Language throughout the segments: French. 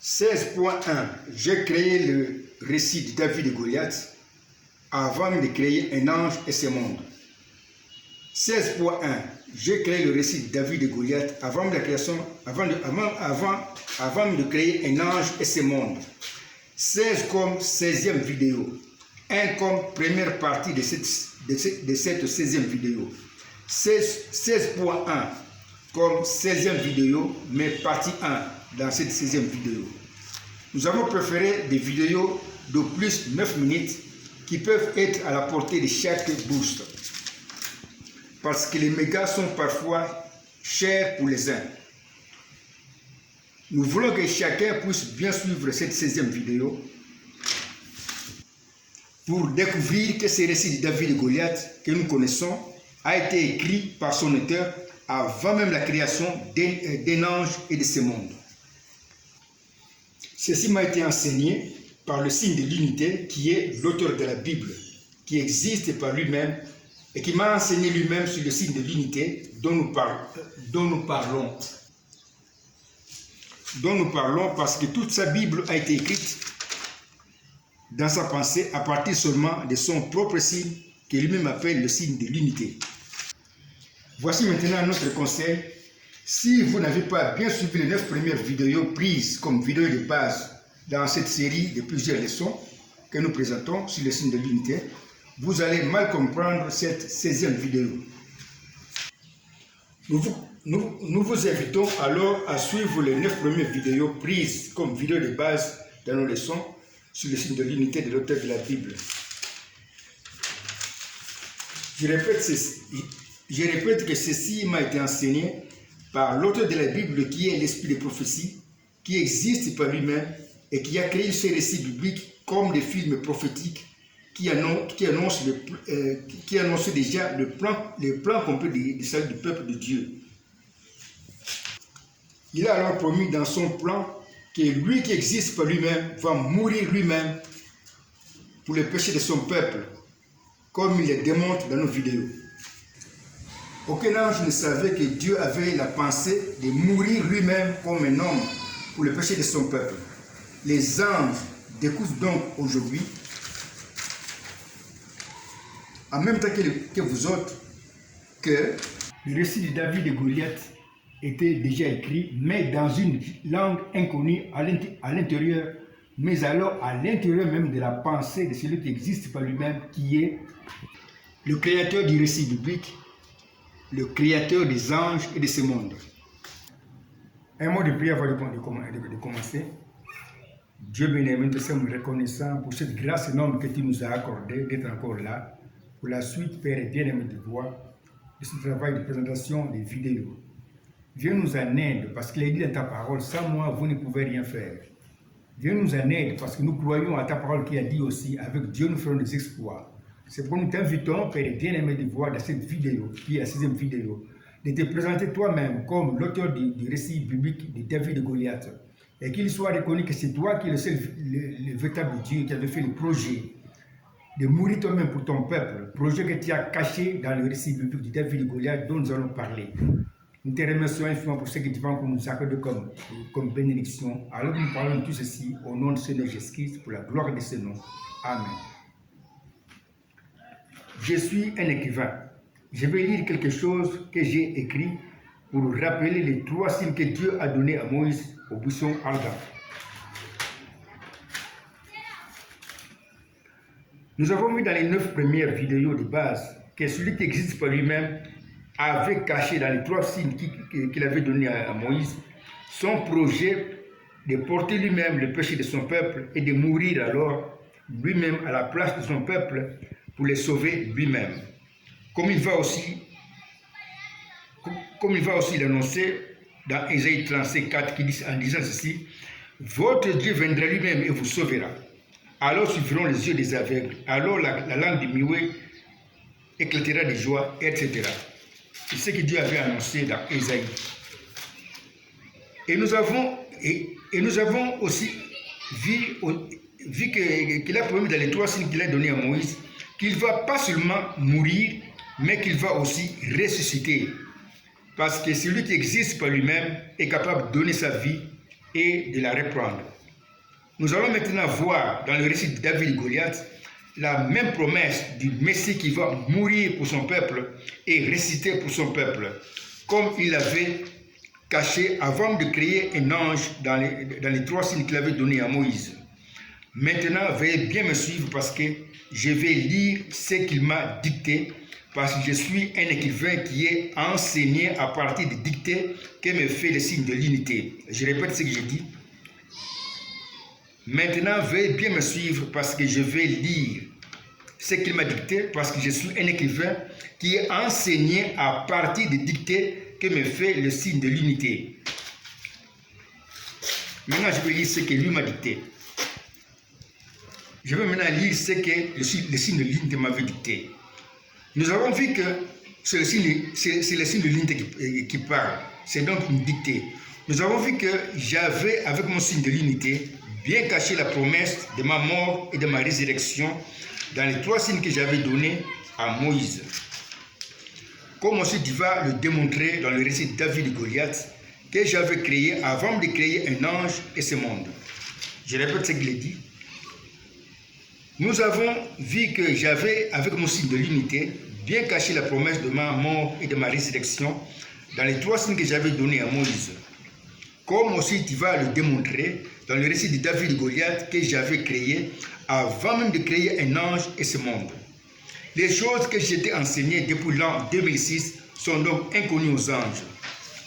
16.1. J'ai créé le récit de David et Goliath avant de créer un ange et ses mondes. 16.1. J'ai créé le récit de David et Goliath avant de créer un ange et ses mondes. 16 comme 16e vidéo. 1 comme première partie de cette 16e vidéo. 16.1 comme 16e vidéo, mais partie 1 dans cette 16e vidéo. Nous avons préféré des vidéos de plus de 9 minutes qui peuvent être à la portée de chaque boost. Parce que les mégas sont parfois chers pour les uns. Nous voulons que chacun puisse bien suivre cette 16e vidéo pour découvrir que ce récit de David et Goliath que nous connaissons a été écrit par son auteur avant même la création d'un ange et de ce monde. Ceci m'a été enseigné par le signe de l'unité qui est l'auteur de la Bible, qui existe par lui-même et qui m'a enseigné lui-même sur le signe de l'unité dont nous parlons parce que toute sa Bible a été écrite dans sa pensée à partir seulement de son propre signe que lui-même appelle le signe de l'unité. Voici maintenant notre conseil. Si vous n'avez pas bien suivi les 9 premières vidéos prises comme vidéos de base dans cette série de plusieurs leçons que nous présentons sur le signe de l'unité, vous allez mal comprendre cette 16e vidéo. Nous vous invitons alors à suivre les 9 premières vidéos prises comme vidéos de base dans nos leçons sur le signe de l'unité de l'auteur de la Bible. Je répète que ceci m'a été enseigné par l'auteur de la Bible qui est l'esprit de prophétie, qui existe par lui-même et qui a créé ces récits bibliques comme des films prophétiques qui annoncent déjà le plan complet de salut du peuple de Dieu. Il a alors promis dans son plan que lui qui existe par lui-même va mourir lui-même pour les péchés de son peuple, comme il les démontre dans nos vidéos. Aucun ange ne savait que Dieu avait la pensée de mourir lui-même comme un homme pour le péché de son peuple. Les anges découvrent donc aujourd'hui, en même temps que vous autres, que le récit de David et Goliath était déjà écrit, mais dans une langue inconnue à l'intérieur, mais alors à l'intérieur même de la pensée de celui qui existe par lui-même, qui est le créateur du récit biblique, le créateur des anges et de ce monde. Un mot de prière avant de commencer. Dieu béni, nous sommes reconnaissants pour cette grâce énorme que tu nous as accordée d'être encore là. Pour la suite, Père, bien-aimé de voir de ce travail de présentation des vidéos. Viens nous en aide parce qu'il est dit dans ta parole, sans moi, vous ne pouvez rien faire. Viens nous en aide parce que nous croyons à ta parole qui a dit aussi, avec Dieu nous ferons des exploits. C'est pourquoi nous t'invitons, Père bien-aimé de voir dans cette vidéo, qui est la 6e vidéo, de te présenter toi-même comme l'auteur du récit biblique de David et Goliath. Et qu'il soit reconnu que c'est toi qui es le véritable Dieu qui avait fait le projet de mourir toi-même pour ton peuple, projet que tu as caché dans le récit biblique de David et Goliath dont nous allons parler. Nous te remercions infiniment pour ce que tu vas nous accorder comme bénédiction. Alors nous parlons de tout ceci au nom de Seigneur Jésus-Christ pour la gloire de ce nom. Amen. Je suis un écrivain. Je vais lire quelque chose que j'ai écrit pour rappeler les 3 signes que Dieu a donnés à Moïse au buisson ardent. Nous avons vu dans les 9 premières vidéos de base que celui qui existe par lui-même avait caché dans les 3 signes qu'il avait donnés à Moïse son projet de porter lui-même le péché de son peuple et de mourir alors lui-même à la place de son peuple pour les sauver lui-même. Comme il va aussi l'annoncer dans Ésaïe 35:4 en disant ceci, « Votre Dieu viendra lui-même et vous sauvera. Alors suffiront les yeux des aveugles, alors la langue du muet éclatera de joie, etc. » C'est ce que Dieu avait annoncé dans Ésaïe. Et nous avons aussi vu qu'il a promis dans les 3 signes qu'il a donnés à Moïse qu'il ne va pas seulement mourir, mais qu'il va aussi ressusciter. Parce que celui qui existe par lui-même est capable de donner sa vie et de la reprendre. Nous allons maintenant voir dans le récit de David et Goliath la même promesse du Messie qui va mourir pour son peuple et ressusciter pour son peuple, comme il l'avait caché avant de créer un ange dans les 3 signes qu'il avait donnés à Moïse. Maintenant, veuillez bien me suivre parce que je vais lire ce qu'il m'a dicté, parce que je suis un écrivain qui est enseigné à partir des dictées que me fait le signe de l'unité. Je répète ce que je dis. Maintenant, veuillez bien me suivre parce que je vais lire ce qu'il m'a dicté, parce que je suis un écrivain qui est enseigné à partir des dictées que me fait le signe de l'unité. Maintenant, je vais lire ce que lui m'a dicté. Je vais maintenant lire ce que le signe de l'unité m'avait dicté. Nous avons vu que c'est le signe de l'unité qui parle. C'est donc une dictée. Nous avons vu que j'avais, avec mon signe de l'unité, bien caché la promesse de ma mort et de ma résurrection dans les 3 signes que j'avais donnés à Moïse. Comme ensuite il va le démontrer dans le récit de David et Goliath, que j'avais créé avant de créer un ange et ce monde. Je répète ce qu'il a dit. Nous avons vu que j'avais, avec mon signe de l'unité, bien caché la promesse de ma mort et de ma résurrection dans les 3 signes que j'avais donnés à Moïse. Comme aussi tu vas le démontrer dans le récit de David et Goliath que j'avais créé avant même de créer un ange et ce monde. Les choses que j'étais enseigné depuis l'an 2006 sont donc inconnues aux anges,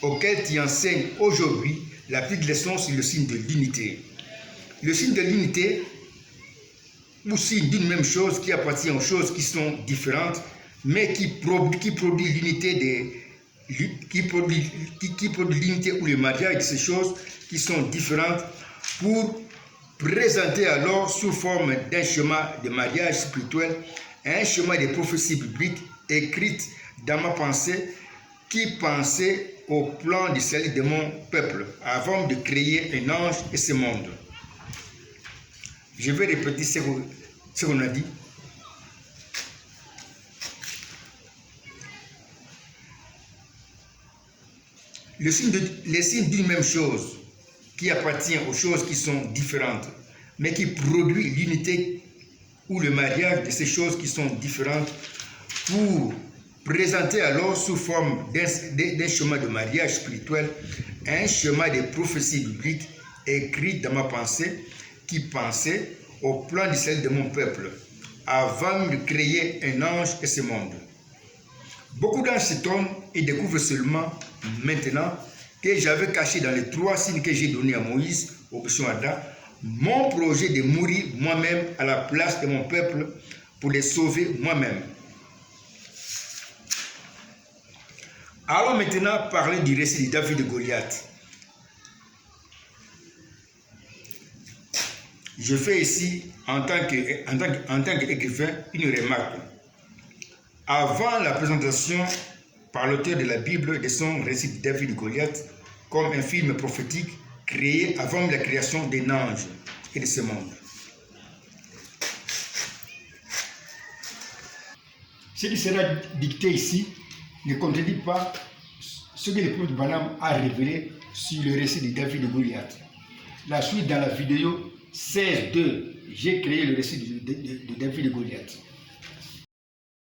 auxquels tu enseignes aujourd'hui la petite leçon sur le signe de l'unité. Le signe de l'unité, ou signe d'une même chose qui appartient aux choses qui sont différentes, mais qui produit l'unité qui produit l'unité ou le mariage de ces choses qui sont différentes pour présenter alors sous forme d'un schéma de mariage spirituel, un schéma de prophéties bibliques écrites dans ma pensée qui pensait au plan du salut de mon peuple avant de créer un ange et ce monde. Je vais répéter ce qu'on a dit. Les signes d'une même chose qui appartient aux choses qui sont différentes, mais qui produit l'unité ou le mariage de ces choses qui sont différentes pour présenter alors sous forme d'un schéma de mariage spirituel, un schéma de prophéties bibliques écrit dans ma pensée qui pensait au plan du salut de mon peuple avant de créer un ange et ce monde. Beaucoup d'anges s'étonnent et découvrent seulement maintenant que j'avais caché dans les 3 signes que j'ai donnés à Moïse, option Adam, mon projet de mourir moi-même à la place de mon peuple pour les sauver moi-même. Allons maintenant parler du récit de David et Goliath. Je fais ici, en tant qu'écrivain, une remarque. Avant la présentation par l'auteur de la Bible de son récit de David et Goliath comme un film prophétique créé avant la création d'un ange et de ce monde. Ce qui sera dicté ici ne contredit pas ce que le prophète Balaam a révélé sur le récit de David et Goliath. La suite dans la vidéo 16.2, j'ai créé le récit de David et Goliath.